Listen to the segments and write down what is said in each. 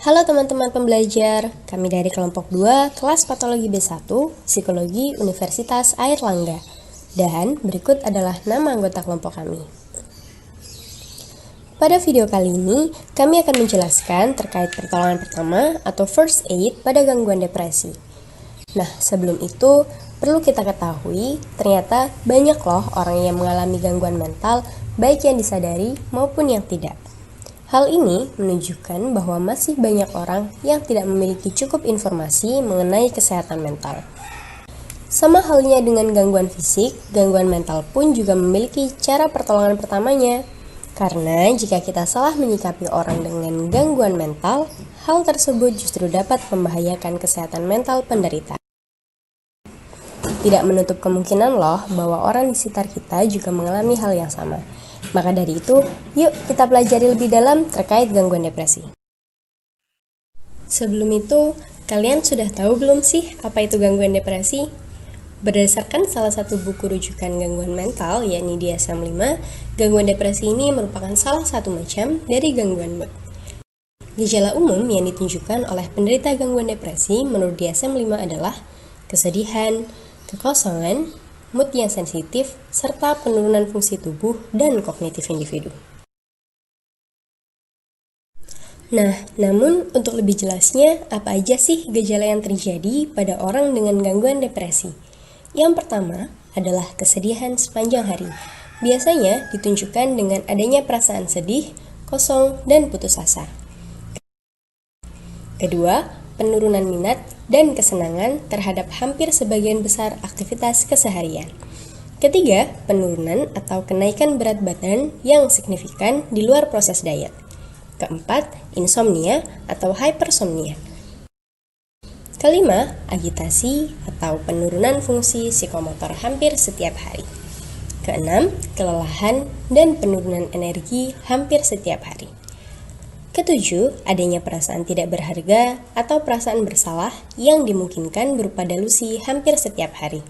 Halo teman-teman pembelajar, kami dari kelompok 2 kelas Patologi B1, Psikologi Universitas Airlangga. Dan berikut adalah nama anggota kelompok kami. Pada video kali ini, kami akan menjelaskan terkait pertolongan pertama atau first aid pada gangguan depresi. Nah, sebelum itu, perlu kita ketahui, ternyata banyak loh orang yang mengalami gangguan mental, baik yang disadari maupun yang tidak. Hal ini menunjukkan bahwa masih banyak orang yang tidak memiliki cukup informasi mengenai kesehatan mental. Sama halnya dengan gangguan fisik, gangguan mental pun juga memiliki cara pertolongan pertamanya. Karena jika kita salah menyikapi orang dengan gangguan mental, hal tersebut justru dapat membahayakan kesehatan mental penderita. Tidak menutup kemungkinan loh bahwa orang di sekitar kita juga mengalami hal yang sama. Maka dari itu, yuk kita pelajari lebih dalam terkait gangguan depresi. Sebelum itu, kalian sudah tahu belum sih apa itu gangguan depresi? Berdasarkan salah satu buku rujukan gangguan mental, yakni DSM-5, gangguan depresi ini merupakan salah satu macam dari gangguan mood. Gejala umum yang ditunjukkan oleh penderita gangguan depresi menurut DSM-5 adalah kesedihan, kekosongan, mood yang sensitif, serta penurunan fungsi tubuh dan kognitif individu. Nah, namun untuk lebih jelasnya, apa aja sih gejala yang terjadi pada orang dengan gangguan depresi? Yang pertama adalah kesedihan sepanjang hari. Biasanya ditunjukkan dengan adanya perasaan sedih, kosong, dan putus asa. Kedua, penurunan minat dan kesenangan terhadap hampir sebagian besar aktivitas keseharian. Ketiga, penurunan atau kenaikan berat badan yang signifikan di luar proses diet. Keempat, insomnia atau hypersomnia. Kelima, agitasi atau penurunan fungsi psikomotor hampir setiap hari. Keenam, kelelahan dan penurunan energi hampir setiap hari. Ketujuh, adanya perasaan tidak berharga atau perasaan bersalah yang dimungkinkan berupa delusi hampir setiap hari.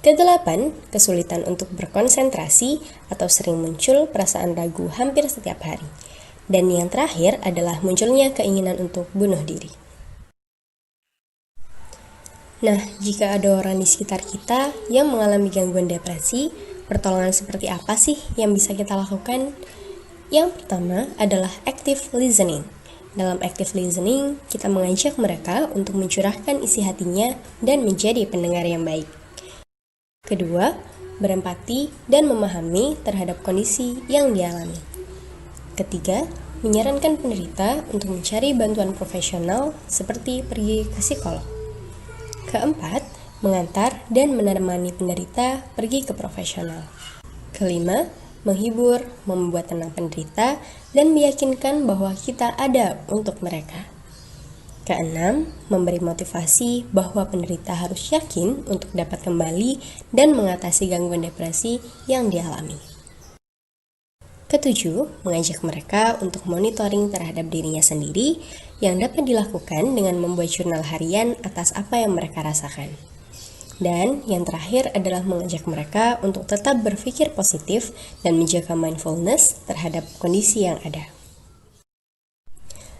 Kedelapan, kesulitan untuk berkonsentrasi atau sering muncul perasaan ragu hampir setiap hari. Dan yang terakhir adalah munculnya keinginan untuk bunuh diri. Nah, jika ada orang di sekitar kita yang mengalami gangguan depresi, pertolongan seperti apa sih yang bisa kita lakukan? Yang pertama adalah active listening. Dalam active listening, kita mengajak mereka untuk mencurahkan isi hatinya dan menjadi pendengar yang baik. Kedua, berempati dan memahami terhadap kondisi yang dialami. Ketiga, menyarankan penderita untuk mencari bantuan profesional seperti pergi ke psikolog. Keempat, mengantar dan menemani penderita pergi ke profesional. Kelima, menghibur, membuat tenang penderita, dan meyakinkan bahwa kita ada untuk mereka. Keenam, memberi motivasi bahwa penderita harus yakin untuk dapat kembali dan mengatasi gangguan depresi yang dialami. Ketujuh, mengajak mereka untuk monitoring terhadap dirinya sendiri yang dapat dilakukan dengan membuat jurnal harian atas apa yang mereka rasakan. Dan yang terakhir adalah mengajak mereka untuk tetap berpikir positif dan menjaga mindfulness terhadap kondisi yang ada.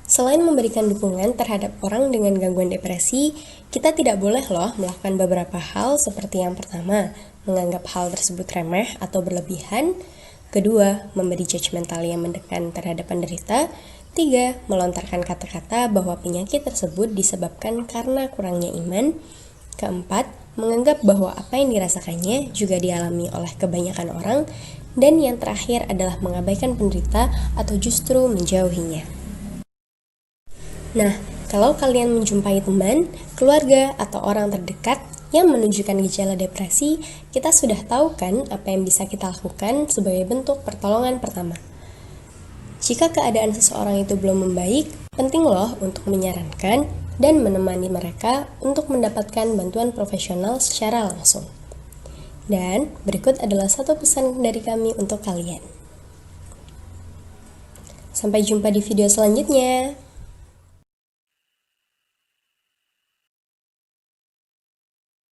Selain memberikan dukungan terhadap orang dengan gangguan depresi, kita tidak boleh loh melakukan beberapa hal seperti yang pertama, menganggap hal tersebut remeh atau berlebihan. Kedua, memberi judgmental yang mendekan terhadap penderita. Tiga, melontarkan kata-kata bahwa penyakit tersebut disebabkan karena kurangnya iman. Keempat, menganggap bahwa apa yang dirasakannya juga dialami oleh kebanyakan orang. Dan yang terakhir adalah mengabaikan penderita atau justru menjauhinya. Nah, kalau kalian menjumpai teman, keluarga, atau orang terdekat yang menunjukkan gejala depresi, kita sudah tahu kan apa yang bisa kita lakukan sebagai bentuk pertolongan pertama. Jika keadaan seseorang itu belum membaik, penting loh untuk menyarankan dan menemani mereka untuk mendapatkan bantuan profesional secara langsung. Dan berikut adalah satu pesan dari kami untuk kalian. Sampai jumpa di video selanjutnya.